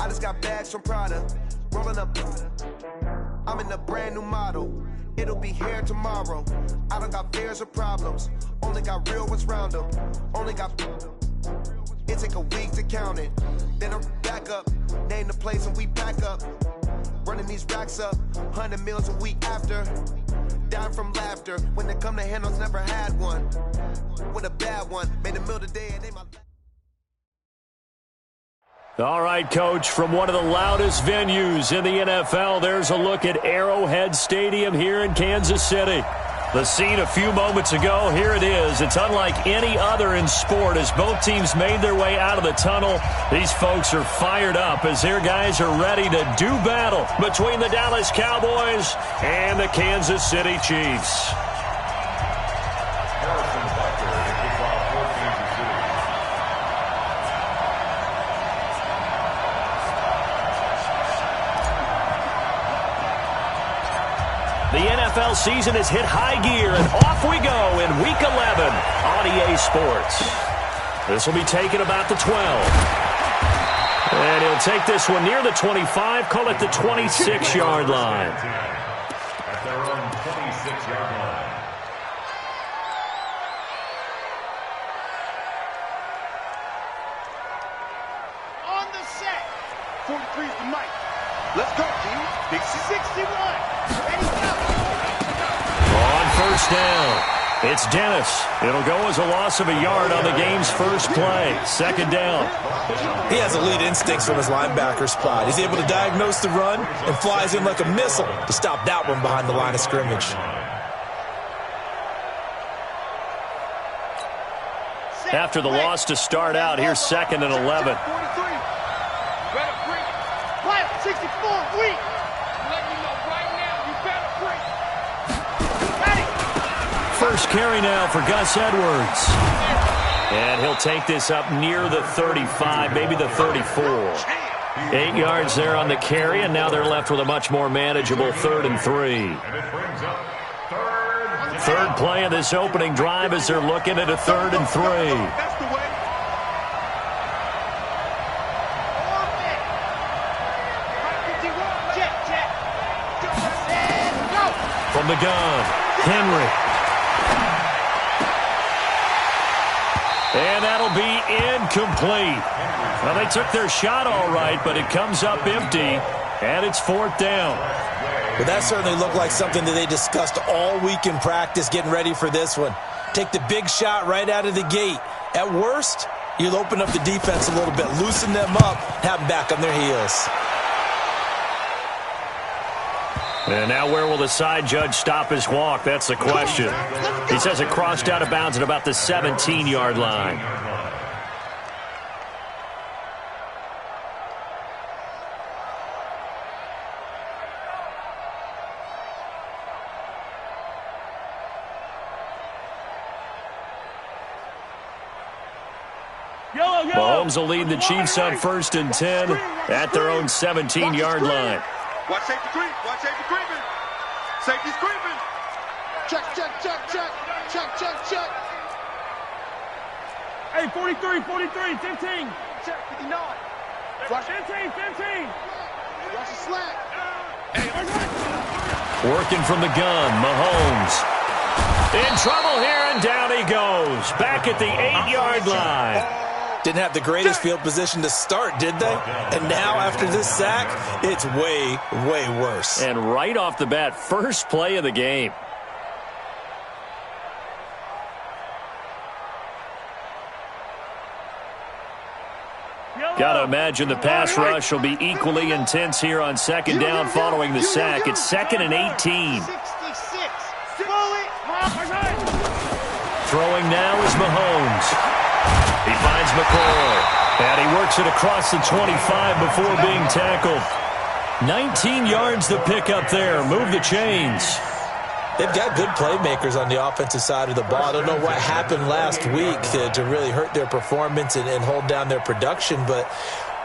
I just got bags from Prada, rolling up. I'm in a brand new model. It'll be here tomorrow. I don't got fears or problems. Only got real ones round them. Only got. It take a week to count it. Then I'm back up. Name the place and we back up. Running these racks up. 100 meals a week after. Dying from laughter. When they come to handles, never had one. With a bad one. Made a meal today and they my. All right, Coach, from one of the loudest venues in the NFL, there's a look at Arrowhead Stadium here in Kansas City. The scene a few moments ago, here it is. It's unlike any other in sport as both teams made their way out of the tunnel. These folks are fired up as their guys are ready to do battle between the Dallas Cowboys and the Kansas City Chiefs. The NFL season has hit high gear, and off we go in Week 11 on EA Sports. This will be taken about the 12. And he'll take this one near the 25, call it the 26-yard line. At their own 26-yard line. On the set. 43 is the mic. Let's go, team. Big 61. Ready, go. On first down, it's Dennis. It'll go as a loss of a yard on the game's first play. Second down. He has elite instincts from his linebacker spot. He's able to diagnose the run and flies in like a missile to stop that one behind the line of scrimmage. After the loss to start out, here's second and 11. 64, weak. First carry now for Gus Edwards. And he'll take this up near the 35, maybe the 34. 8 yards there on the carry, and now they're left with a much more manageable 3rd and 3. Third play of this opening drive as they're looking at a 3rd and 3. From the gun, Henry. And that'll be incomplete. Well, they took their shot all right, but it comes up empty, and it's 4th down. Well, that certainly looked like something that they discussed all week in practice getting ready for this one. Take the big shot right out of the gate. At worst, you'll open up the defense a little bit, loosen them up, have them back on their heels. And now where will the side judge stop his walk? That's the question. He says it crossed out of bounds at about the 17-yard line. Mahomes will lead the Chiefs on 1st and 10 at their own 17-yard line. Watch safety creep. Watch safety creeping. Safety's creeping. Check, check, check, check. Check, check, check. Hey, 43, 15. Check, 59. Watch 15. Watch the slack. Working from the gun, Mahomes. In trouble here, and down he goes. Back at the 8-yard line. Didn't have the greatest field position to start, did they? And now, after this sack, it's way, way worse. And right off the bat, first play of the game. Got to imagine the pass rush will be equally intense here on second down following the sack. It's 2nd and 18. Throwing now is Mahomes. He finds McCoy, and he works it across the 25 before being tackled. 19 yards to pick up there. Move the chains. They've got good playmakers on the offensive side of the ball. I don't know what happened last week to really hurt their performance and hold down their production, but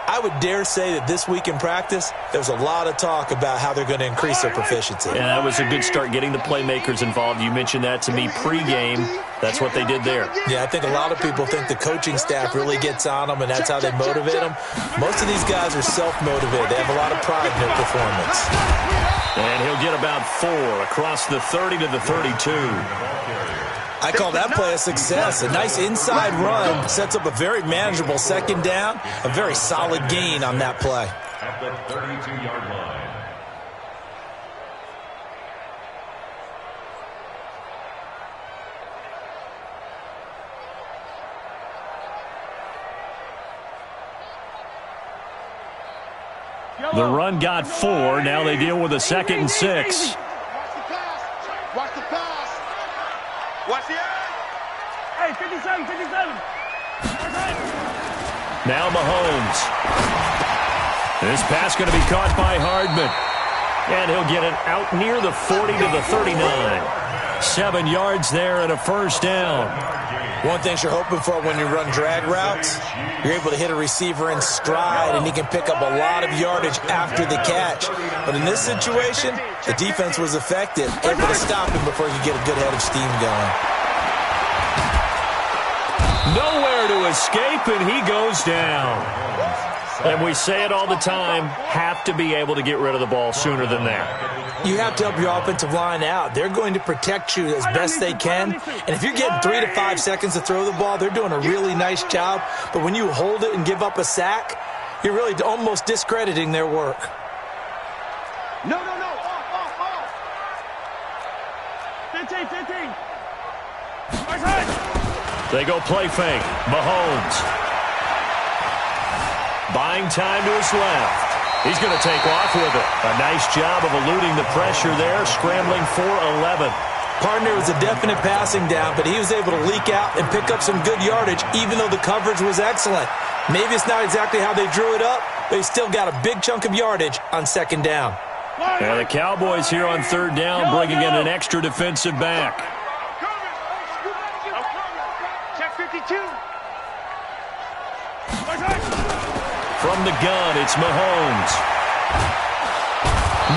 I would dare say that this week in practice, there's a lot of talk about how they're going to increase their proficiency. Yeah, that was a good start getting the playmakers involved. You mentioned that to me pregame. That's what they did there. Yeah, I think a lot of people think the coaching staff really gets on them, and that's how they motivate them. Most of these guys are self-motivated. They have a lot of pride in their performance. And he'll get about 4 across the 30 to the 32. I call that play a success. A nice inside run sets up a very manageable second down. A very solid gain on that play. At the 32-yard line. The run got 4. Now they deal with a 2nd and 6. Watch the pass. Watch the pass. Watch the Hey, 57, 57. Now Mahomes. This pass going to be caught by Hardman. And he'll get it out near the 40 to the 39. 7 yards there and a first down. One thing you're hoping for when you run drag routes, you're able to hit a receiver in stride, and he can pick up a lot of yardage after the catch. But in this situation, the defense was effective, able to stop him before he could get a good head of steam going. Nowhere to escape, and he goes down. And we say it all the time, have to be able to get rid of the ball sooner than that. You have to help your offensive line out. They're going to protect you as best they can. And if you're getting 3 to 5 seconds to throw the ball, they're doing a really nice job. But when you hold it and give up a sack, you're really almost discrediting their work. No. Off. 15. They go play fake. Mahomes. Buying time to his left. He's going to take off with it. A nice job of eluding the pressure there, scrambling for 11. Partner was a definite passing down, but he was able to leak out and pick up some good yardage, even though the coverage was excellent. Maybe it's not exactly how they drew it up, but he still got a big chunk of yardage on second down. And the Cowboys here on third down, bringing in an extra defensive back. Check 52. From the gun, it's Mahomes.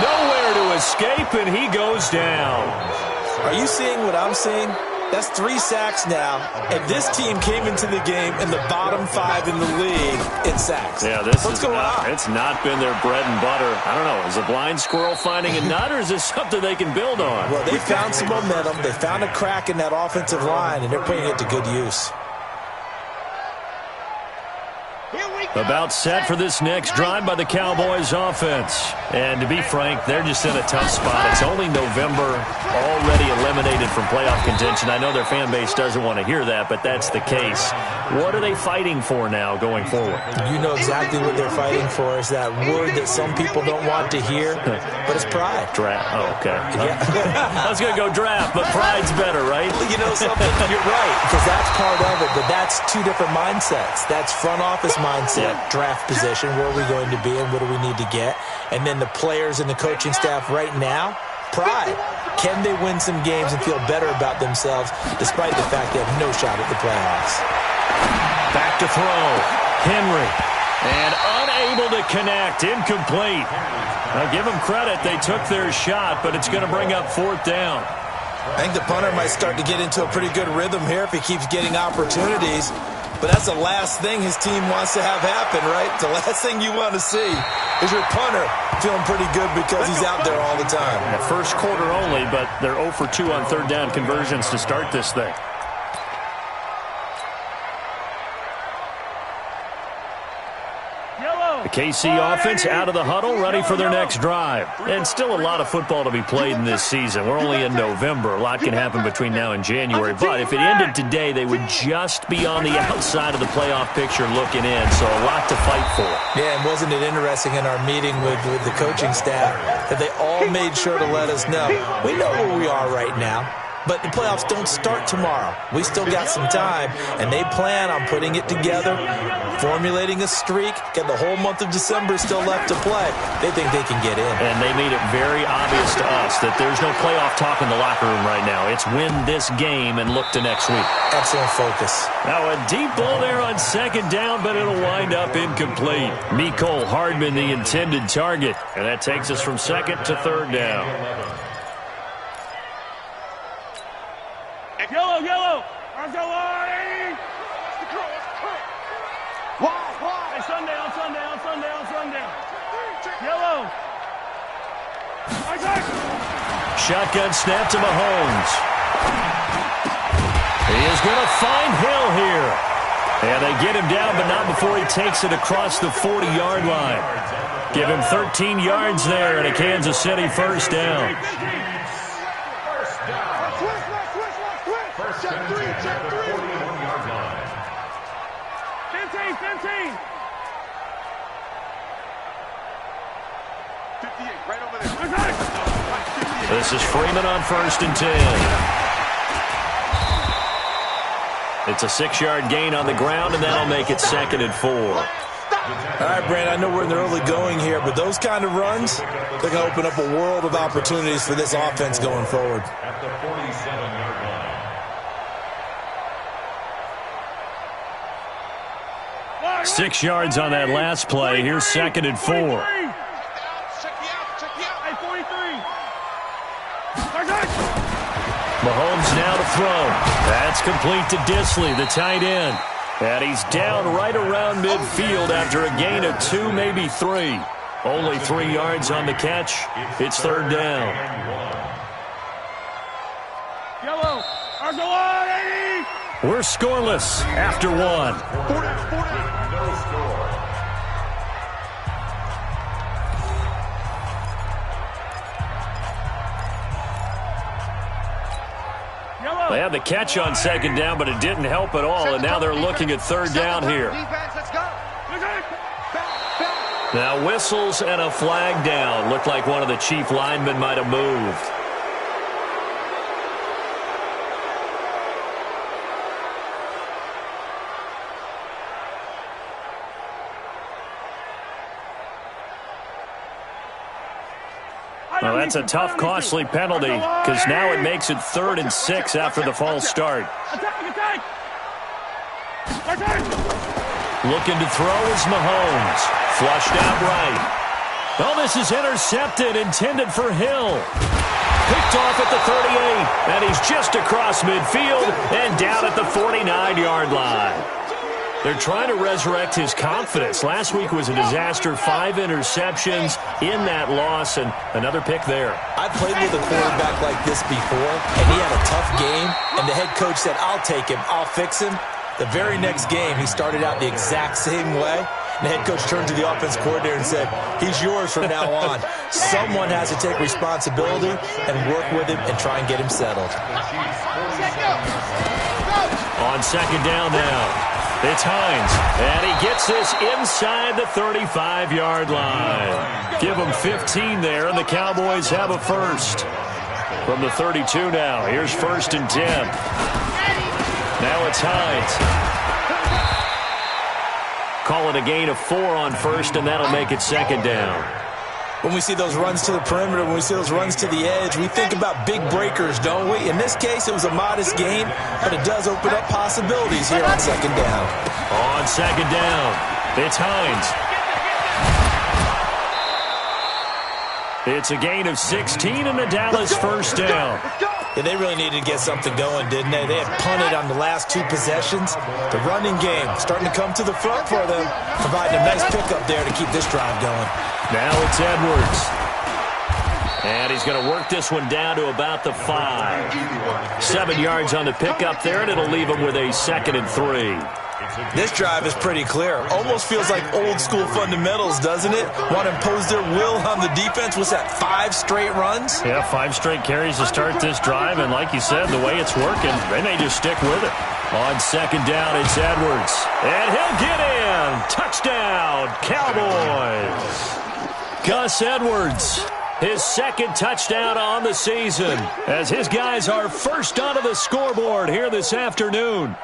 Nowhere to escape, and he goes down. Are you seeing what I'm seeing? That's 3 sacks now, and this team came into the game in the bottom 5 in the league in sacks. Yeah, what's going on? It's not been their bread and butter. I don't know. Is a blind squirrel finding a nut, or is this something they can build on? Well, they found some momentum. They found a crack in that offensive line, and they're putting it to good use. About set for this next drive by the Cowboys offense. And to be frank, they're just in a tough spot. It's only November, already eliminated from playoff contention. I know their fan base doesn't want to hear that, but that's the case. What are they fighting for now going forward? You know exactly what they're fighting for. Is that word that some people don't want to hear, but it's pride. Draft. Oh, okay. Yeah. I was going to go draft, but pride's better, right? You know something? You're right, because that's part of it, but that's 2 different mindsets. That's front office mindset. Draft position, where are we going to be and what do we need to get? And then the players and the coaching staff right now, pride. Can they win some games and feel better about themselves despite the fact they have no shot at the playoffs? Back to throw. Henry. And unable to connect. Incomplete. Now give them credit. They took their shot, but it's going to bring up 4th down. I think the punter might start to get into a pretty good rhythm here if he keeps getting opportunities. But that's the last thing his team wants to have happen, right? The last thing you want to see is your punter feeling pretty good because he's out there all the time. The first quarter only, but they're 0 for 2 on third down conversions to start this thing. The KC offense out of the huddle, ready for their next drive. And still a lot of football to be played in this season. We're only in November. A lot can happen between now and January. But if it ended today, they would just be on the outside of the playoff picture looking in. So a lot to fight for. Yeah, and wasn't it interesting in our meeting with the coaching staff that they all made sure to let us know, we know where we are right now. But the playoffs don't start tomorrow. We still got some time, and they plan on putting it together, formulating a streak, get the whole month of December still left to play. They think they can get in. And they made it very obvious to us that there's no playoff talk in the locker room right now. It's win this game and look to next week. Excellent focus. Now a deep ball there on second down, but it'll wind up incomplete. Mecole Hardman, the intended target. And that takes us from second to third down. Yellow. Why? Hey, sundown. Yellow. Shotgun snap to Mahomes. He is going to find Hill here. And they get him down, but not before he takes it across the 40-yard line. Give him 13 yards there and a Kansas City first down. Check three. 41-yard line. 15. 58, right over there. This is Freeman on 1st and 10. It's a 6-yard gain on the ground, and that'll make it 2nd and 4. All right, Brand, I know we're in the early going here, but those kind of runs, they're going to open up a world of opportunities for this offense going forward. At the 47-yard line. 6 yards on that last play. Here's 2nd and 4. Mahomes now to throw. That's complete to Disley, the tight end. And he's down right around midfield after a gain of 2, maybe 3. Only 3 yards on the catch. It's 3rd down. Yellow. We're scoreless after 1. No score. They had the catch on 2nd down, but it didn't help at all, and now they're looking at 3rd down here. Now whistles and a flag down. Looked like one of the chief linemen might have moved. Well, that's a tough, costly penalty because now it makes it 3rd and 6 after the false start. Looking to throw is Mahomes. Flushed out right. Well, this is intercepted, intended for Hill. Picked off at the 38, and he's just across midfield and down at the 49-yard line. They're trying to resurrect his confidence. Last week was a disaster. 5 interceptions in that loss, and another pick there. I played with a quarterback like this before, and he had a tough game, and the head coach said, I'll take him, I'll fix him. The very next game, he started out the exact same way. And the head coach turned to the offense coordinator and said, he's yours from now on. Someone has to take responsibility and work with him and try and get him settled. On 2nd down now. It's Hines, and he gets this inside the 35-yard line. Give him 15 there, and the Cowboys have a first. From the 32 now, here's 1st and 10. Now it's Hines. Call it a gain of 4 on 1st, and that'll make it 2nd down. When we see those runs to the perimeter, when we see those runs to the edge, we think about big breakers, don't we? In this case, it was a modest gain, but it does open up possibilities here on 2nd down. On 2nd down, it's Hines. It's a gain of 16 and a Dallas first down. Yeah, they really needed to get something going, didn't they? They had punted on the last 2 possessions. The running game starting to come to the front for them, providing a nice pickup there to keep this drive going. Now it's Edwards. And he's going to work this one down to about the 5. 7 yards on the pickup there, and it'll leave him with a 2nd and 3. This drive is pretty clear. Almost feels like old school fundamentals, doesn't it? Want to impose their will on the defense. What's that, 5 straight runs? Yeah, 5 straight carries to start this drive, and like you said, the way it's working, they may just stick with it. On 2nd down, it's Edwards. And he'll get in. Touchdown, Cowboys. Gus Edwards, his 2nd touchdown on the season, as his guys are first onto the scoreboard here this afternoon.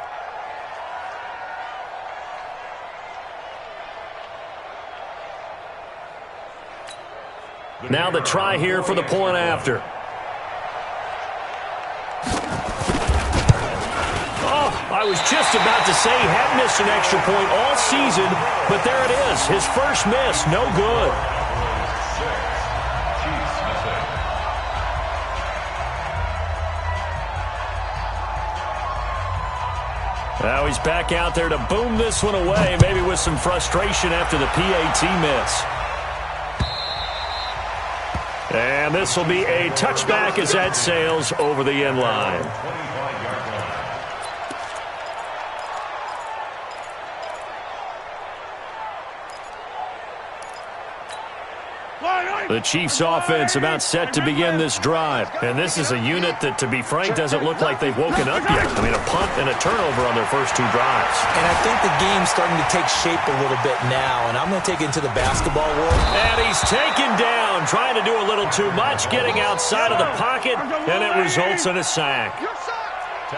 Now the try here for the point after. I was just about to say he hadn't missed an extra point all season, but there it is. His first miss, no good. Now he's back out there to boom this one away, maybe with some frustration after the PAT miss. And this will be a touchback as that sails over the end line. The Chiefs offense about set to begin this drive. And this is a unit that, to be frank, doesn't look like they've woken up yet. I mean, a punt and a turnover on their first two drives. And I think the game's starting to take shape a little bit now. And I'm going to take it into the basketball world. And he's taken down, trying to do a little too much, getting outside of the pocket, and it results in a sack.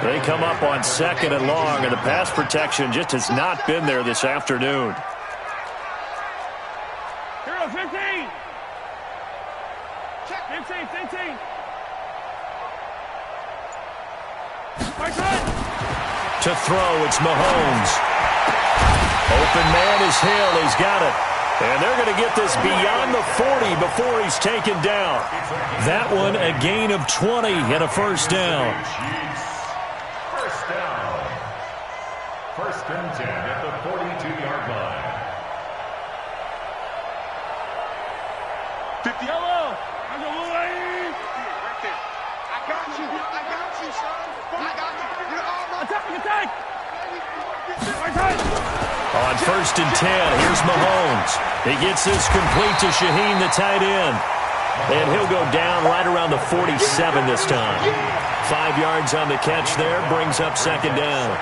They come up on 2nd and long, and the pass protection just has not been there this afternoon. Hero 15. Check 15. To throw, it's Mahomes. Open man is Hill. He's got it. And they're going to get this beyond the 40 before he's taken down. That one a gain of 20 and a first down. First down. 1st and 10 at the 42-yard line. 50. Yellow. I got you, son. I got you. Attack. On 1st and 10, here's Mahomes. He gets this complete to Shaheen, the tight end. And he'll go down right around the 47 this time. 5 yards on the catch there, brings up 2nd down.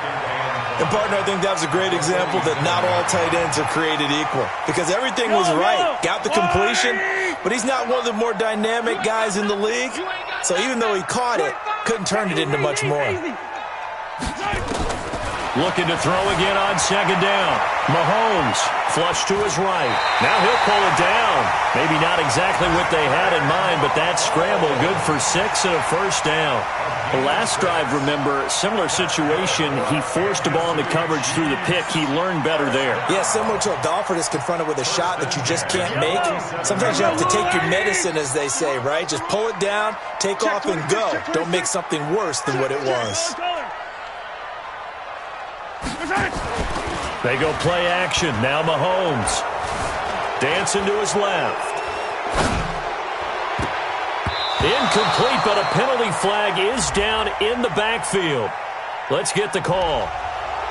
And, partner, I think that was a great example that not all tight ends are created equal. Because everything was right. Got the completion, but he's not one of the more dynamic guys in the league. So even though he caught it, couldn't turn it into much more. Looking to throw again on 2nd down. Mahomes, flush to his right. Now he'll pull it down. Maybe not exactly what they had in mind, but that scramble good for 6 and a first down. The last drive, remember, similar situation. He forced the ball into coverage through the pick. He learned better there. Yeah, similar to a golfer that's confronted with a shot that you just can't make. Sometimes you have to take your medicine, as they say, right? Just pull it down, take off, and go. Don't make something worse than what it was. They go play action. Now Mahomes. Dancing to his left. Incomplete, but a penalty flag is down in the backfield. Let's get the call.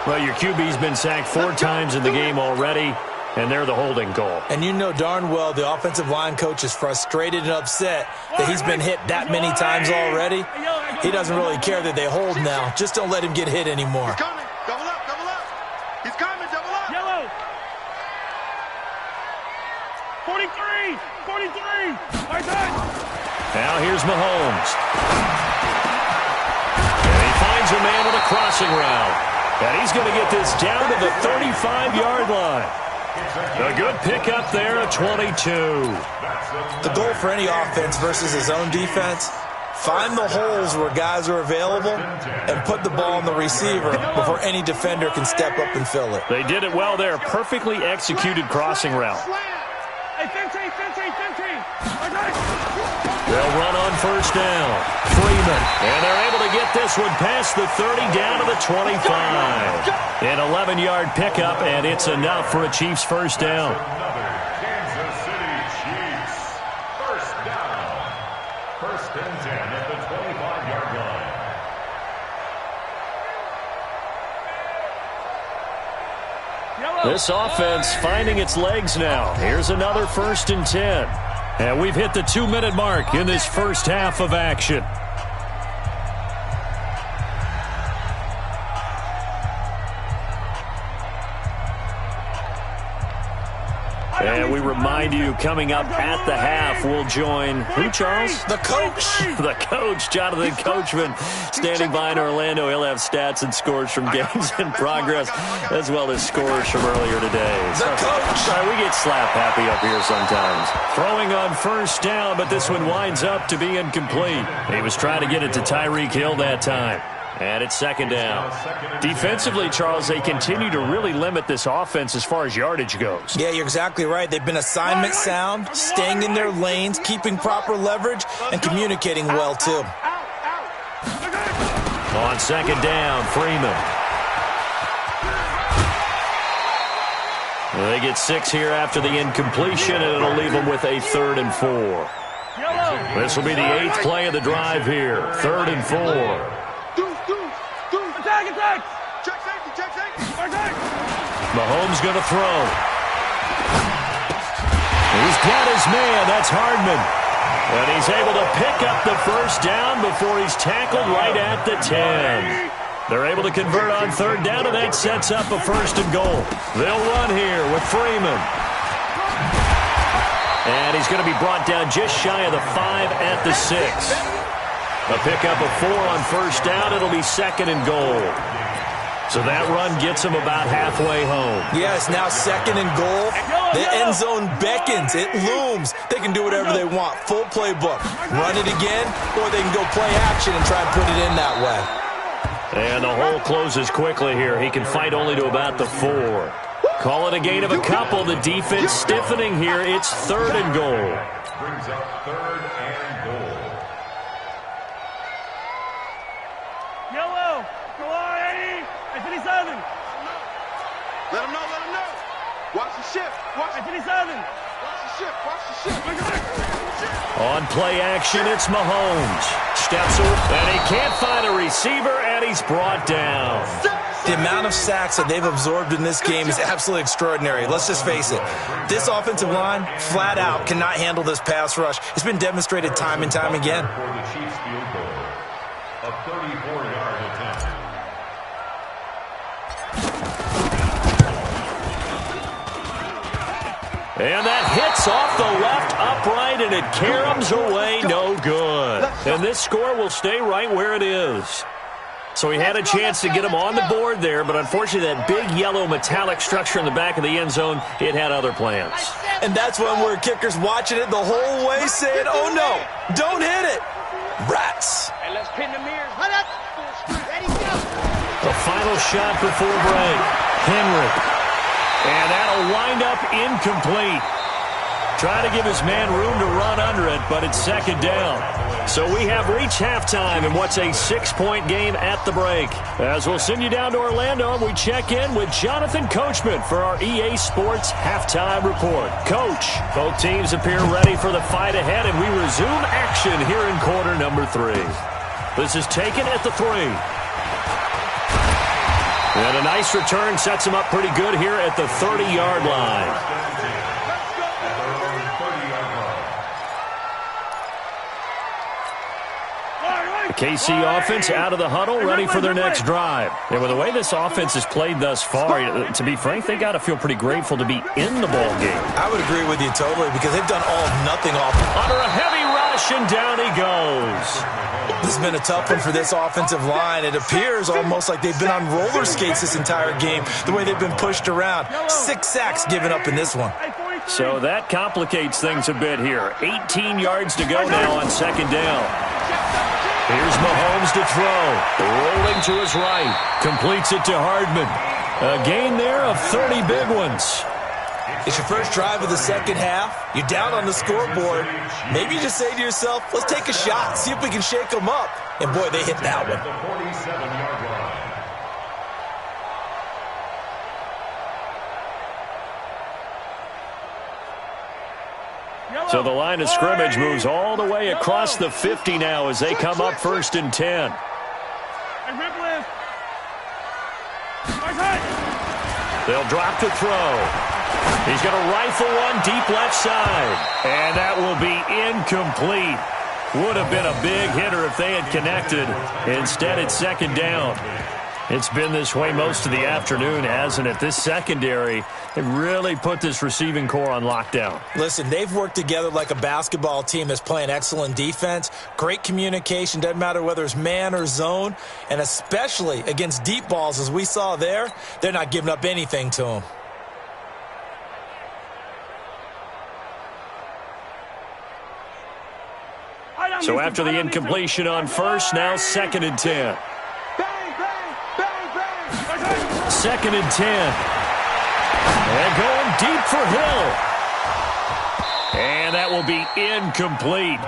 Well, your QB's been sacked 4 times in the game already, and they're the holding call. And you know darn well the offensive line coach is frustrated and upset that he's been hit that many times already. He doesn't really care that they hold now. Just don't let him get hit anymore. He's coming. Double up. He's coming. Double up. Yellow. 43. Right side. Now here's Mahomes. And he finds a man with a crossing route. And he's going to get this down to the 35-yard line. A good pickup there at 22. The goal for any offense versus his own defense, find the holes where guys are available and put the ball on the receiver before any defender can step up and fill it. They did it well there. Perfectly executed crossing route. Hey, 15. They'll run on first down. Freeman. And they're able to get this one past the 30 down to the 25. An 11-yard pickup, and it's enough for a Chiefs first down. Kansas City Chiefs. First down. 1st and 10 at the 25-yard line. This offense finding its legs now. Here's another 1st and 10. And we've hit the 2-minute mark in this first half of action. And we remind you, coming up at the half, we'll join who, Charles? The coach. The coach, Jonathan Coachman, standing by in Orlando. He'll have stats and scores from games in progress, as well as scores from earlier today. The coach. Sorry, we get slap happy up here sometimes. Throwing on first down, but this one winds up to be incomplete. He was trying to get it to Tyreek Hill that time. And it's 2nd down. Defensively, Charles, they continue to really limit this offense as far as yardage goes. Yeah, you're exactly right. They've been assignment sound, staying in their lanes, keeping proper leverage, and communicating well, too. On 2nd down, Freeman. They get 6 here after the incompletion, and it'll leave them with a 3rd and 4. This will be the 8th play of the drive here. 3rd and 4. Attack! Check safety! Mahomes going to throw. He's got his man. That's Hardman. And he's able to pick up the first down before he's tackled right at the 10. They're able to convert on 3rd down, and that sets up a 1st and goal. They'll run here with Freeman. And he's going to be brought down just shy of the 5 at the 6. A pickup of 4 on 1st down. It'll be 2nd and goal. So that run gets him about halfway home. Yes, now 2nd and goal. The end zone beckons. It looms. They can do whatever they want. Full playbook. Run it again, or they can go play action and try and put it in that way. And the hole closes quickly here. He can fight only to about the 4. Call it a gain of a couple. The defense stiffening here. It's 3rd and goal. Brings up 3rd and goal. Yellow. Go on, Eddie. I 57. Let him know. Watch the shift. Watch 57. Watch the shift. On play action, it's Mahomes. Steps away, and he can't find a receiver, and he's brought down. The amount of sacks that they've absorbed in this game is absolutely extraordinary. Let's just face it. This offensive line, flat out, cannot handle this pass rush. It's been demonstrated time and time again. For the Chiefs field goal, a 34-yard attempt. And that hits off the left upright, and it caroms away, no good. And this score will stay right where it is. So he had a chance to get him on the board there, but unfortunately that big yellow metallic structure in the back of the end zone, it had other plans. And that's when we're kickers watching it the whole way saying, oh no, don't hit it. Rats. And let's pin the mirrors. Ready, go. The final shot before break. Henry. And that'll wind up incomplete. Trying to give his man room to run under it, but it's 2nd down. So we have reached halftime in what's a 6-point game at the break. As we'll send you down to Orlando, and we check in with Jonathan Coachman for our EA Sports Halftime Report. Coach, both teams appear ready for the fight ahead, and we resume action here in quarter number 3. This is taken at the 3. And a nice return sets him up pretty good here at the 30-yard line. The KC offense out of the huddle, ready for their next drive. And with the way this offense has played thus far, to be frank, they got to feel pretty grateful to be in the ball game. I would agree with you totally because they've done all of nothing off. Under a heavy rush, and down he goes. This has been a tough one for this offensive line. It appears almost like they've been on roller skates this entire game, the way they've been pushed around. 6 sacks given up in this one. So that complicates things a bit here. 18 yards to go now on 2nd down. Here's Mahomes to throw. Rolling to his right. Completes it to Hardman. A gain there of 30 big ones. It's your first drive of the second half. You're down on the scoreboard. Maybe you just say to yourself, let's take a shot, see if we can shake them up. And boy, they hit that one. The 47-yard line. So the line of scrimmage moves all the way across the 50 now as they come up 1st and 10. They'll drop to throw. He's going to rifle one deep left side. And that will be incomplete. Would have been a big hitter if they had connected. Instead, it's 2nd down. It's been this way most of the afternoon, hasn't it? This secondary, they really put this receiving core on lockdown. Listen, they've worked together like a basketball team that's playing excellent defense. Great communication, doesn't matter whether it's man or zone. And especially against deep balls, as we saw there, they're not giving up anything to them. So after the incompletion on 1st, now 2nd and 10. 2nd and 10. And going deep for Hill. And that will be incomplete.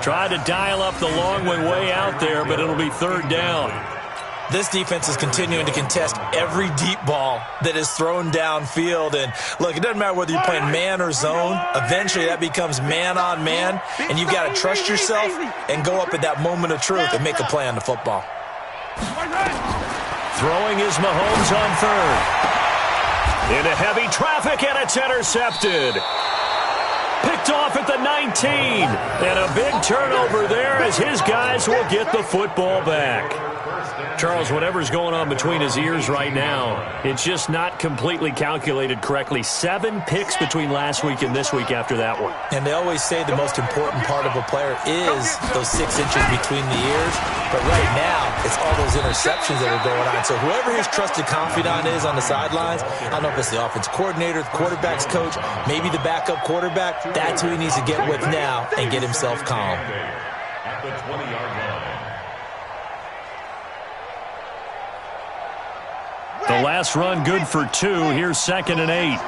Tried to dial up the long one way out there, but it'll be 3rd down. This defense is continuing to contest every deep ball that is thrown downfield. And look, it doesn't matter whether you're playing man or zone. Eventually that becomes man on man, and you've got to trust yourself and go up at that moment of truth and make a play on the football. Throwing is Mahomes on third. Into heavy traffic, and it's intercepted. Picked off at the 19. And a big turnover there as his guys will get the football back. Charles, whatever's going on between his ears right now, it's just not completely calculated correctly. 7 picks between last week and this week after that one. And they always say the most important part of a player is those 6 inches between the ears. But right now, it's all those interceptions that are going on. So whoever his trusted confidant is on the sidelines, I don't know if it's the offensive coordinator, the quarterback's coach, maybe the backup quarterback, that's who he needs to get with now and get himself calm. At the 20-yard line. The last run good for 2. Here's 2nd and 8.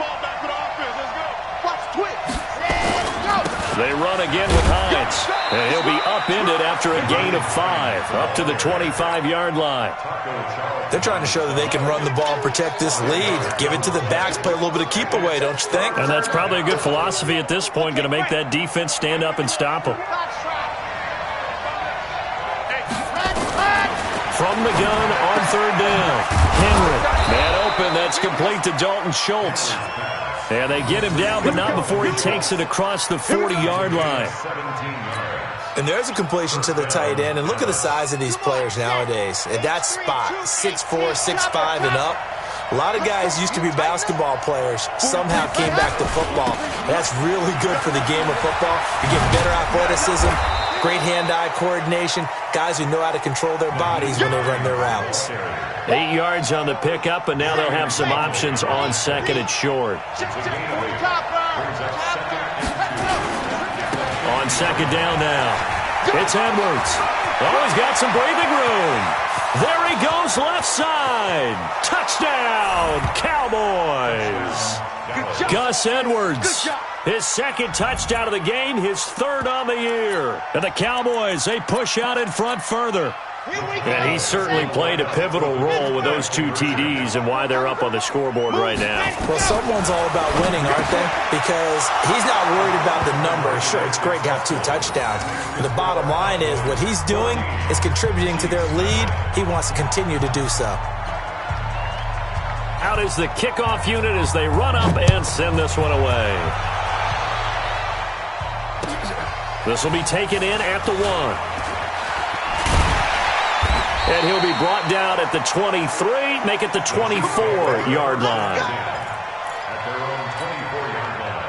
They run again with Hines. And he'll be upended after a gain of 5, up to the 25-yard line. They're trying to show that they can run the ball and protect this lead. Give it to the backs, play a little bit of keep away, don't you think? And that's probably a good philosophy at this point, going to make that defense stand up and stop them. From the gun on 3rd down. Henry, man open, that's complete to Dalton Schultz. And they get him down, but not before he takes it across the 40-yard line. And there's a completion to the tight end. And look at the size of these players nowadays. At that spot, 6'4", 6'5", and up. A lot of guys used to be basketball players, somehow came back to football. That's really good for the game of football. You get better athleticism, great hand-eye coordination, guys who know how to control their bodies when they run their routes. 8 yards on the pickup, and now they'll have some options on 2nd and short. On 2nd down now. It's Edwards. Oh, he's got some breathing room. There he goes, left side. Touchdown, Cowboys. Gus Edwards, his 2nd touchdown of the game, his 3rd on the year. And the Cowboys, they push out in front further. And he certainly played a pivotal role with those 2 TDs and why they're up on the scoreboard right now. Well, someone's all about winning, aren't they? Because he's not worried about the number. Sure, it's great to have 2 touchdowns. But the bottom line is what he's doing is contributing to their lead. He wants to continue to do so. Out is the kickoff unit as they run up and send this one away. This will be taken in at the 1. And he'll be brought down at the 23, make it the 24-yard line. At their own 24-yard line.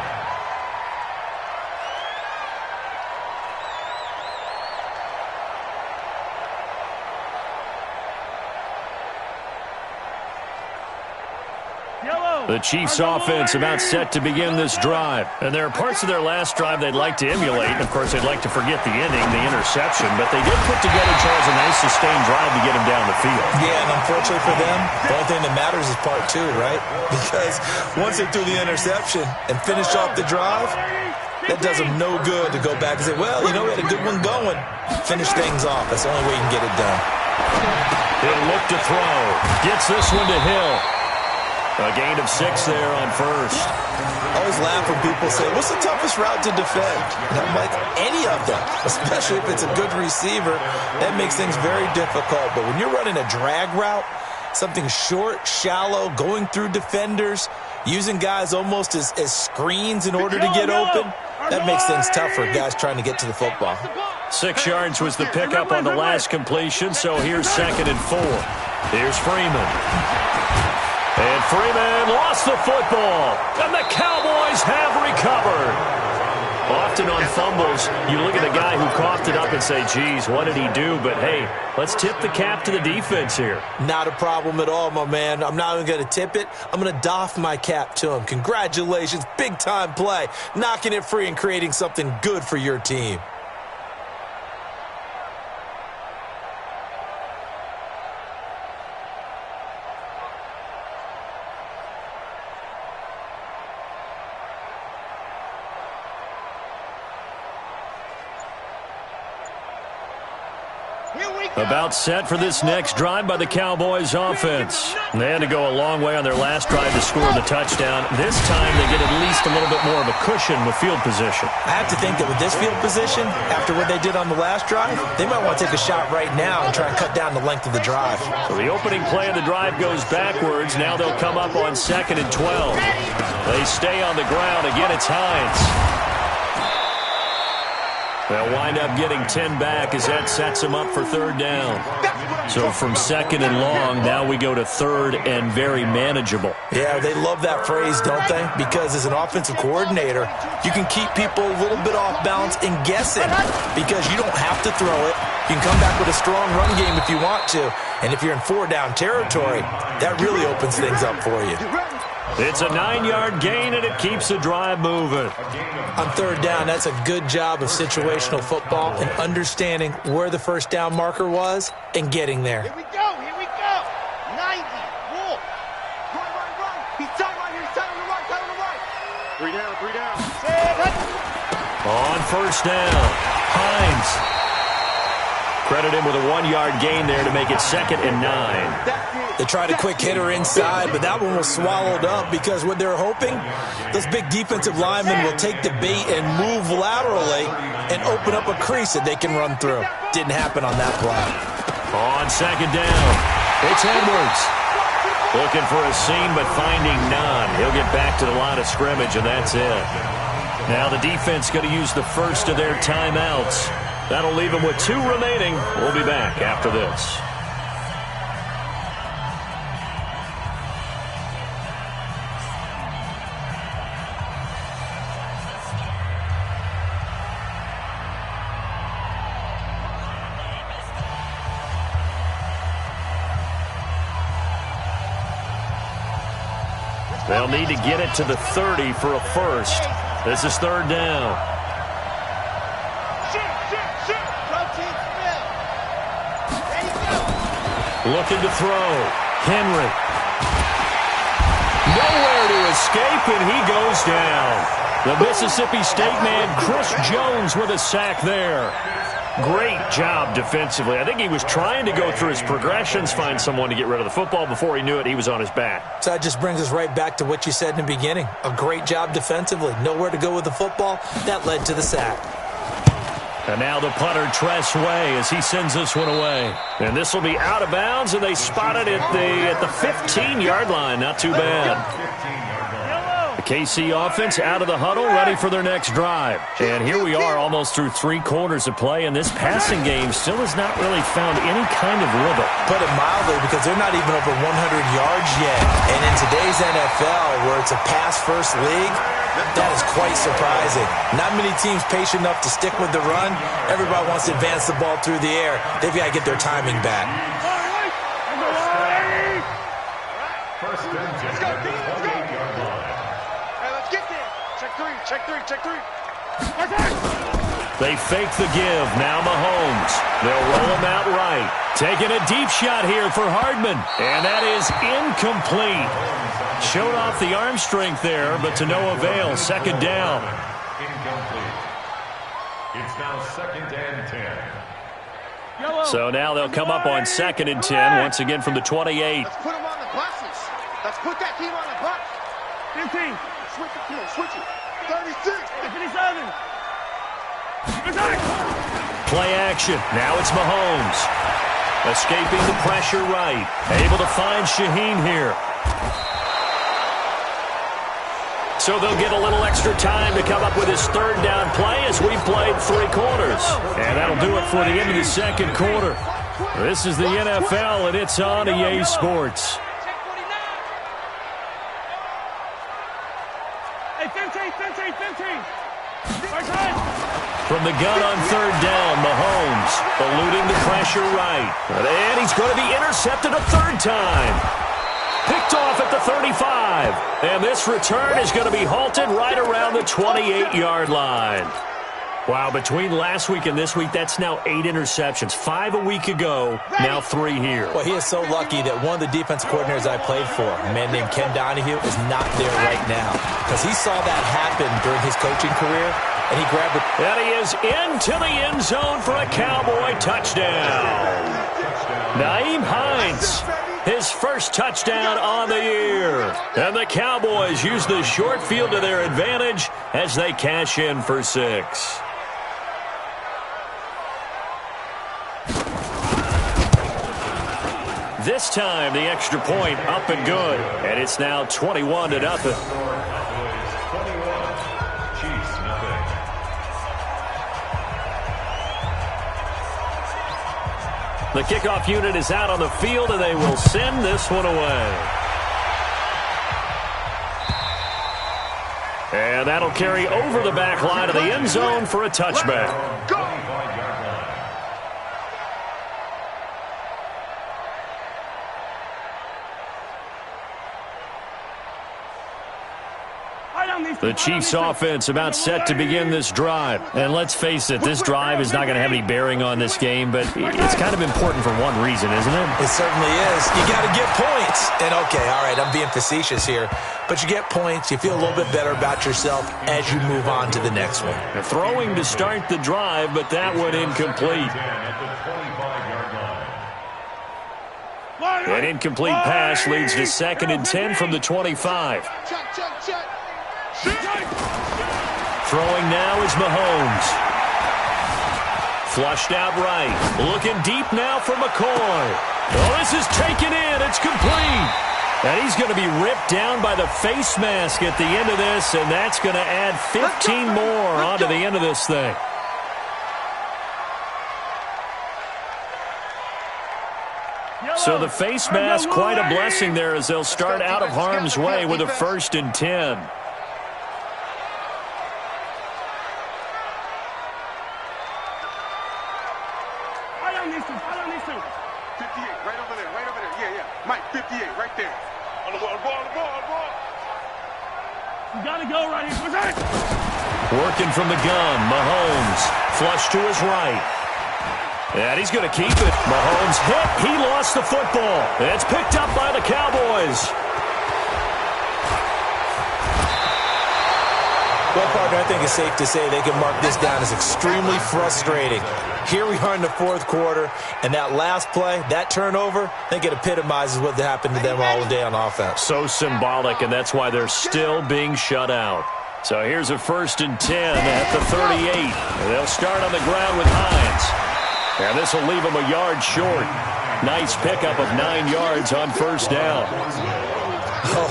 The Chiefs' offense about set to begin this drive. And there are parts of their last drive they'd like to emulate. And, of course, they'd like to forget the ending, the interception. But they did put together, Charles, a nice sustained drive to get them down the field. Yeah, and unfortunately for them, the only thing that matters is part 2, right? Because once they threw the interception and finished off the drive, that does them no good to go back and say, well, you know, we had a good one going. Finish things off. That's the only way you can get it done. He'll look to throw. Gets this one to Hill. A gain of 6 there on 1st. I always laugh when people say, what's the toughest route to defend? And I'm like, any of them, especially if it's a good receiver. That makes things very difficult. But when you're running a drag route, something short, shallow, going through defenders, using guys almost as screens in order to get open, that makes things tough for guys trying to get to the football. 6 yards was the pickup on the last completion, so here's 2nd and 4. Here's Freeman. And Freeman lost the football, and the Cowboys have recovered. Often on fumbles, you look at the guy who coughed it up and say, geez, what did he do? But, hey, let's tip the cap to the defense here. Not a problem at all, my man. I'm not even going to tip it. I'm going to doff my cap to him. Congratulations, big-time play. Knocking it free and creating something good for your team. About set for this next drive by the Cowboys offense. They had to go a long way on their last drive to score the touchdown. This time they get at least a little bit more of a cushion with field position. I have to think that with this field position, after what they did on the last drive, they might want to take a shot right now and try and cut down the length of the drive. So the opening play of the drive goes backwards. Now they'll come up on 2nd and 12. They stay on the ground. Again, it's Hines. They'll wind up getting 10 back as that sets them up for 3rd down. So from 2nd and long, now we go to 3rd and very manageable. Yeah, they love that phrase, don't they? Because as an offensive coordinator, you can keep people a little bit off balance and guessing because you don't have to throw it. You can come back with a strong run game if you want to. And if you're in 4-down territory, that really opens things up for you. It's a 9-yard gain, and it keeps the drive moving. On 3rd down, that's a good job of situational football and understanding where the 1st down marker was and getting there. Here we go, 90, Wolf. Right. He's tight right here, he's tight on the right, 3 down. On 1st down, Hines. Credit him with a 1-yard gain there to make it 2nd and 9. They tried a quick hitter inside, but that one was swallowed up because what they're hoping, those big defensive linemen will take the bait and move laterally and open up a crease that they can run through. Didn't happen on that play. On 2nd down, it's Edwards. Looking for a seam, but finding none. He'll get back to the line of scrimmage, and that's it. Now the defense going to use the first of their timeouts. That'll leave them with 2 remaining. We'll be back after this. They'll need to get it to the 30 for a first. This is 3rd down. Looking to throw. Henry. Nowhere to escape, and he goes down. The Mississippi State man, Chris Jones, with a sack there. Great job defensively. I think he was trying to go through his progressions, find someone to get rid of the football. Before he knew it, he was on his back. So that just brings us right back to what you said in the beginning. A great job defensively. Nowhere to go with the football. That led to the sack. And now the punter, Tress Way, as he sends this one away. And this will be out of bounds, and they spot it at the 15-yard line. Not too bad. The KC offense out of the huddle, ready for their next drive. And here we are almost through 3 quarters of play, and this passing game still has not really found any kind of rhythm. Put it mildly, because they're not even over 100 yards yet. And in today's NFL, where it's a pass-first league, that is quite surprising. Not many teams patient enough to stick with the run. Everybody wants to advance the ball through the air. They've got to get their timing back. First and 10 at the 28-yard line. Hey, let's get there. Check three. They fake the give. Now Mahomes. They'll roll him out right. Taking a deep shot here for Hardman. And that is incomplete. Showed off the arm strength there, but to no avail. 2nd down. Incomplete. It's now 2nd and 10. So now they'll come up on 2nd and 10, once again from the 28. Let's put them on the buses. Let's put that team on the bus. 15. Switch it. 36. 57. Play action. Now it's Mahomes. Escaping the pressure right. Able to find Shaheen here. So they'll get a little extra time to come up with his 3rd down play as we've played 3 quarters. And that'll do it for the end of the 2nd quarter. This is the NFL, and it's on EA Sports. Hey, 15. From the gun on 3rd down, Mahomes eluding the pressure right. And he's going to be intercepted a 3rd time. Picked off at the 35. And this return is going to be halted right around the 28-yard line. Wow, between last week and this week, that's now 8 interceptions. 5 a week ago, now 3 here. Well, he is so lucky that one of the defense coordinators I played for, a man named Ken Donahue, is not there right now. Because he saw that happen during his coaching career, and he grabbed it. And he is into the end zone for a Cowboy touchdown. Nyheim Hines, his first touchdown on the year. And the Cowboys use the short field to their advantage as they cash in for 6. This time, the extra point up and good. And it's now 21-0. The kickoff unit is out on the field, and they will send this one away. And that'll carry over the back line of the end zone for a touchback. Go! The Chiefs offense about set to begin this drive. And let's face it, this drive is not going to have any bearing on this game, but it's kind of important for one reason, isn't it? It certainly is. You got to get points. And okay, all right, I'm being facetious here, but you get points, you feel a little bit better about yourself as you move on to the next one. They're throwing to start the drive, but that one incomplete. An incomplete pass leads to 2nd and 10 from the 25. Throwing now is Mahomes. Flushed out right. Looking deep now for McCoy. Oh, this is taken in. It's complete. And he's going to be ripped down by the face mask at the end of this, and that's going to add 15 more onto the end of this thing. So the face mask, quite a blessing there as they'll start out of harm's way with a 1st and 10. Mike, 58, right there. On the ball. You gotta go right here. Working from the gun, Mahomes. Flush to his right. And he's going to keep it. Mahomes hit. He lost the football. It's picked up by the Cowboys. Well, partner, I think it's safe to say they can mark this down as extremely frustrating. Here we are in the 4th quarter, and that last play, that turnover, I think it epitomizes what happened to them all day on offense. So symbolic, and that's why they're still being shut out. So here's a 1st and 10 at the 38. And they'll start on the ground with Hines. And this will leave them a yard short. Nice pickup of 9 yards on 1st down.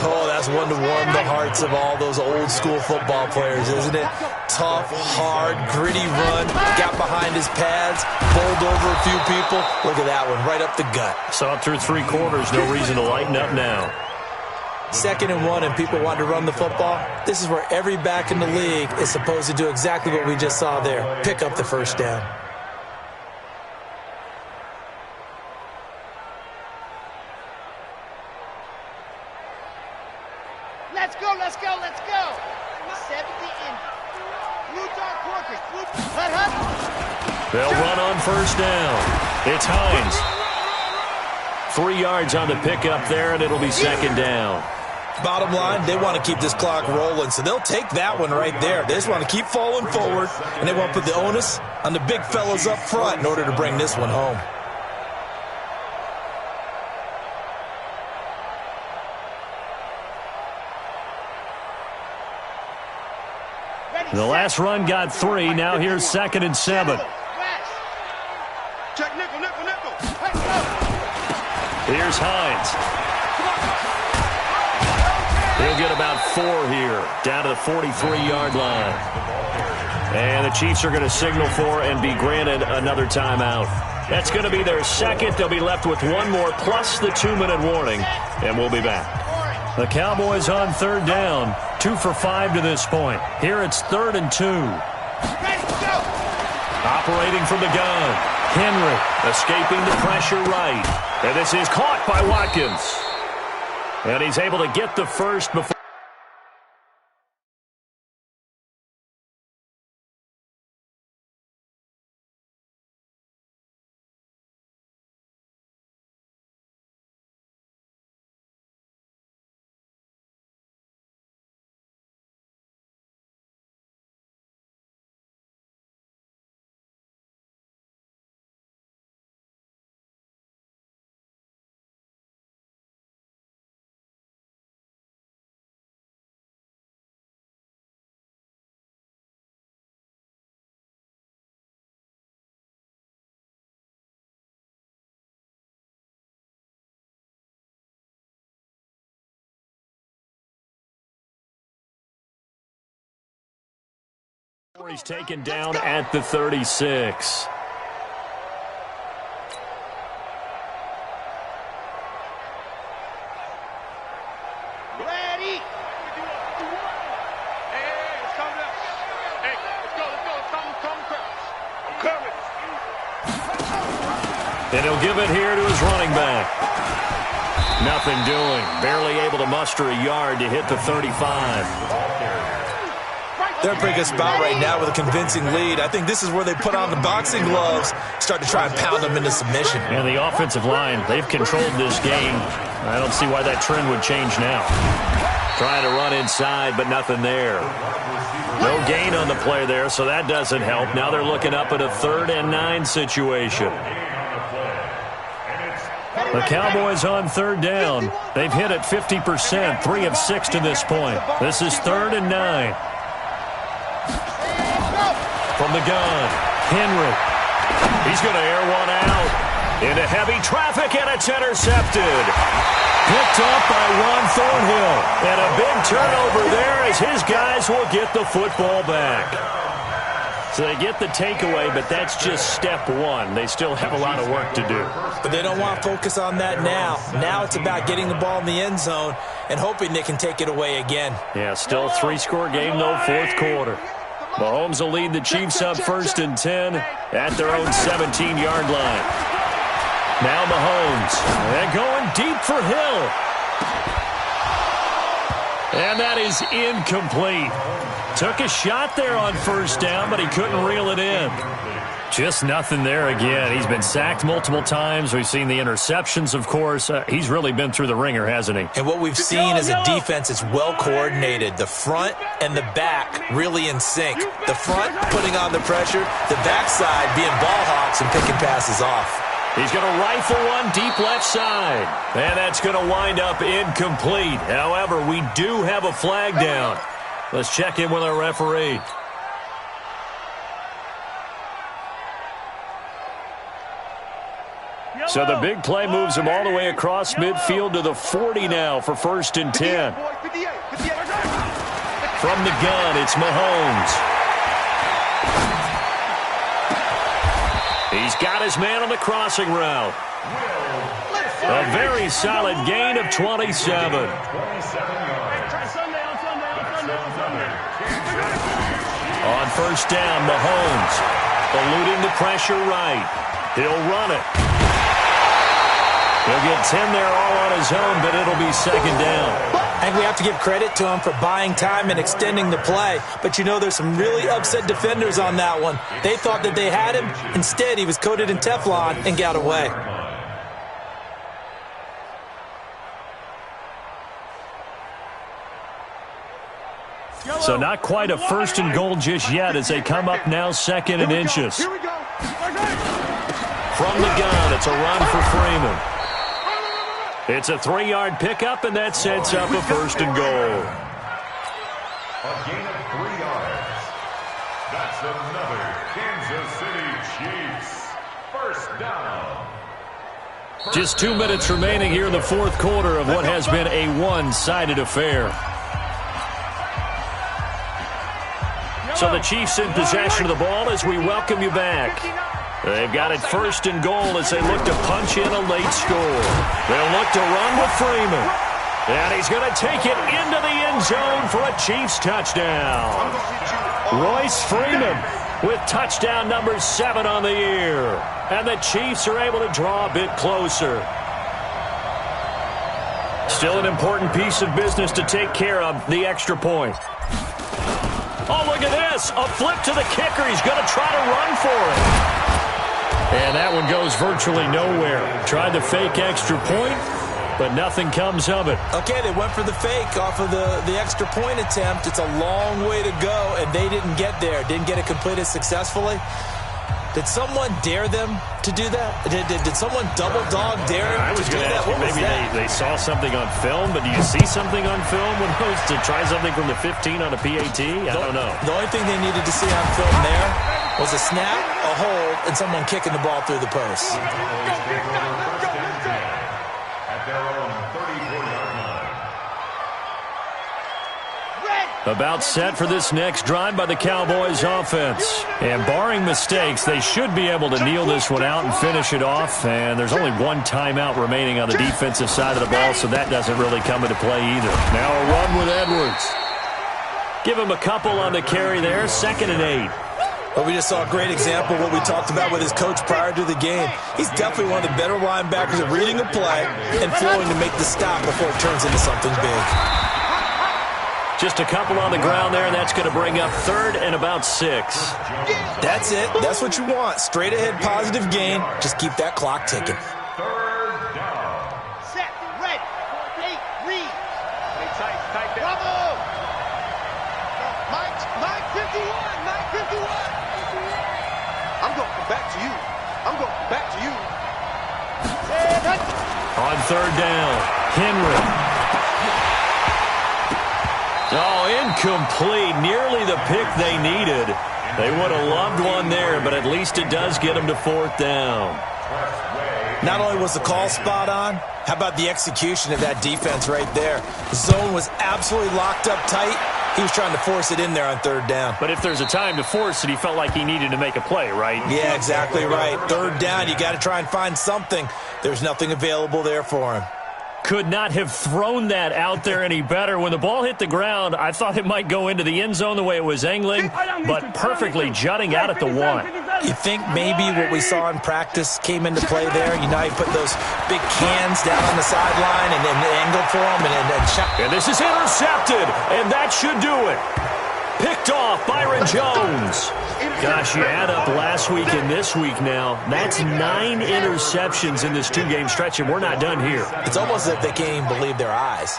Oh, that's one to warm the hearts of all those old-school football players, isn't it? Tough, hard, gritty run, got behind his pads, bowled over a few people. Look at that one, right up the gut. Saw it through 3 quarters, no reason to lighten up now. 2nd and 1, and people want to run the football. This is where every back in the league is supposed to do exactly what we just saw there, pick up the 1st down. Let's go. 70 in. Blue dark workers. They'll run on 1st down. It's Hines. 3 yards on the pickup there, and it'll be 2nd down. Bottom line, they want to keep this clock rolling, so they'll take that one right there. They just want to keep falling forward, and they want to put the onus on the big fellas up front in order to bring this one home. The last run got 3. Now here's 2nd and 7. Check nickel. Here's Hines. He'll get about 4 here, down to the 43-yard line. And the Chiefs are going to signal for and be granted another timeout. That's going to be their 2nd. They'll be left with 1 more plus the 2-minute warning, and we'll be back. The Cowboys on 3rd down, 2 for 5 to this point. Here it's 3rd and 2. Operating from the gun, Henry escaping the pressure right. And this is caught by Watkins. And he's able to get the first before. He's taken down at the 36. And he'll give it here to his running back. Nothing doing. Barely able to muster a yard to hit the 35. They're in a pretty good spot right now with a convincing lead. I think this is where they put on the boxing gloves, start to try and pound them into submission. And the offensive line, they've controlled this game. I don't see why that trend would change now. Trying to run inside, but nothing there. No gain on the play there, so that doesn't help. Now they're looking up at a 3rd and 9 situation. The Cowboys on 3rd down. They've hit it 50%, 3 of 6 to this point. This is 3rd and 9. From the gun, Henry. He's going to air one out into heavy traffic, and it's intercepted. Picked up by Ron Thornhill. And a big turnover there as his guys will get the football back. So they get the takeaway, but that's just step one. They still have a lot of work to do. But they don't want to focus on that now. Now it's about getting the ball in the end zone and hoping they can take it away again. Yeah, still a 3-score game, though, 4th quarter. Mahomes will lead the Chiefs up 1st and 10 at their own 17-yard line. Now Mahomes. And going deep for Hill. And that is incomplete. Took a shot there on 1st down, but he couldn't reel it in. Just nothing there again. He's been sacked multiple times. We've seen the interceptions, of course. He's really been through the ringer, hasn't he? And what we've seen is a defense that's well coordinated. The front and the back really in sync. The front putting on the pressure, the backside being ball hawks and picking passes off. He's going to rifle one deep left side. And that's going to wind up incomplete. However, we do have a flag down. Let's check in with our referee. So the big play moves him all the way across midfield to the 40 now for 1st and 10. From the gun, it's Mahomes. He's got his man on the crossing route. A very solid gain of 27. On 1st down, Mahomes eluding the pressure right. He'll run it. He'll get 10 there all on his own, but it'll be 2nd down. I think we have to give credit to him for buying time and extending the play. But, you know, there's some really upset defenders on that one. They thought that they had him. Instead, he was coated in Teflon and got away. So not quite a 1st and goal just yet as they come up now 2nd and inches. From the gun, it's a run for Freeman. It's a 3-yard pickup, and that sets up a 1st and goal. A gain of 3 yards. That's another Kansas City Chiefs 1st down. Just 2 minutes remaining here in the 4th quarter of what has been a one-sided affair. So the Chiefs in possession of the ball as we welcome you back. They've got it 1st and goal as they look to punch in a late score. They'll look to run with Freeman. And he's going to take it into the end zone for a Chiefs touchdown. Royce Freeman with touchdown number 7 on the year. And the Chiefs are able to draw a bit closer. Still an important piece of business to take care of, the extra point. Oh, look at this. A flip to the kicker. He's going to try to run for it. And that one goes virtually nowhere. Tried the fake extra point, but nothing comes of it. Okay, they went for the fake off of the extra point attempt. It's a long way to go, and they didn't get there. Didn't get it completed successfully. Did someone dare them to do that? Did someone double dog dare them to do that? What was that? Maybe they saw something on film, but do you see something on film when it was to try something from the 15 on a PAT? I don't know. The only thing they needed to see on film there was a snap, a hold, and someone kicking the ball through the post. At their own 34-yard line. About set for this next drive by the Cowboys offense. And barring mistakes, they should be able to kneel this one out and finish it off. And there's only one timeout remaining on the defensive side of the ball, so that doesn't really come into play either. Now a run with Edwards. Give him a couple on the carry there, 2nd and 8. Well, we just saw a great example of what we talked about with his coach prior to the game. He's definitely one of the better linebackers at reading a play and flowing to make the stop before it turns into something big. Just a couple on the ground there, and that's going to bring up 3rd and about 6. That's it. That's what you want. Straight ahead, positive gain. Just keep that clock ticking. Set, red, 8, read. Tight. Bravo. Mike 51. I'm going back to you. On 3rd down, Henry. Oh, incomplete. Nearly the pick they needed. They would have loved one there, but at least it does get them to 4th down. Not only was the call spot on, how about the execution of that defense right there? The zone was absolutely locked up tight. He was trying to force it in there on 3rd down. But if there's a time to force it, he felt like he needed to make a play, right? Yeah, exactly right. 3rd down, you got to try and find something. There's nothing available there for him. Could not have thrown that out there any better. When the ball hit the ground, I thought it might go into the end zone the way it was angling, but perfectly jutting out at the 1. You think maybe what we saw in practice came into play there? You know, you put those big cans down on the sideline and then angle for them and shot. And this is intercepted, and that should do it. Picked off Byron Jones. Gosh, you add up last week and this week now. That's 9 interceptions in this 2-game stretch, and we're not done here. It's almost as if they can't even believe their eyes.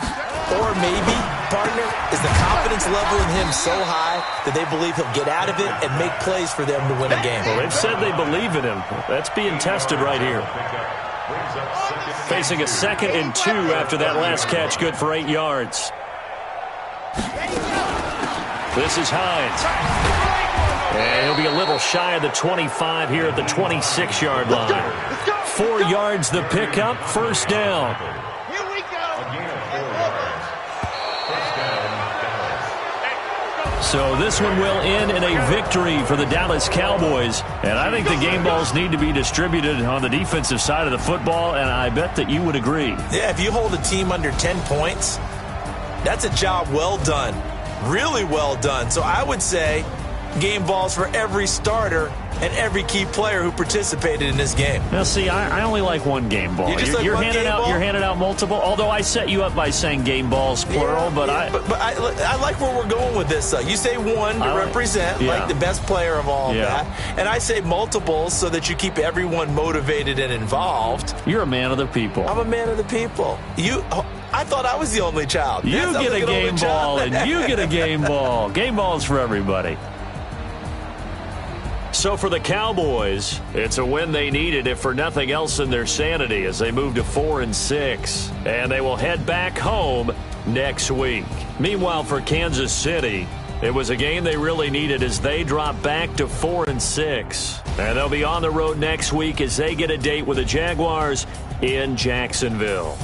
Or maybe, partner, is the confidence level in him so high that they believe he'll get out of it and make plays for them to win a game. Well, they've said they believe in him. That's being tested right here. Facing a 2nd and 2 after that last catch, good for 8 yards. This is Hines. And he'll be a little shy of the 25 here at the 26-yard line. 4 yards the pickup, 1st down. Here we go. So this one will end in a victory for the Dallas Cowboys. And I think the game balls need to be distributed on the defensive side of the football, and I bet that you would agree. Yeah, if you hold a team under 10 points, that's a job well done. Really well done. So I would say game balls for every starter and every key player who participated in this game. Now, see, I only like one game ball. You're handing out multiple. Although I set you up by saying game balls plural, but I like where we're going with this. You say one to represent like the best player of all of that, and I say multiples so that you keep everyone motivated and involved. You're a man of the people. I'm a man of the people. I thought I was the only child. You get a game ball, and you get a game ball. Game balls for everybody. So for the Cowboys, it's a win they needed, if for nothing else in their sanity, as they move to 4 and 6. And they will head back home next week. Meanwhile, for Kansas City, it was a game they really needed as they drop back to 4 and 6. And they'll be on the road next week as they get a date with the Jaguars in Jacksonville.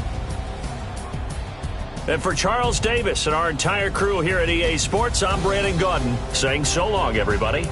And for Charles Davis and our entire crew here at EA Sports, I'm Brandon Gaudin saying so long, everybody.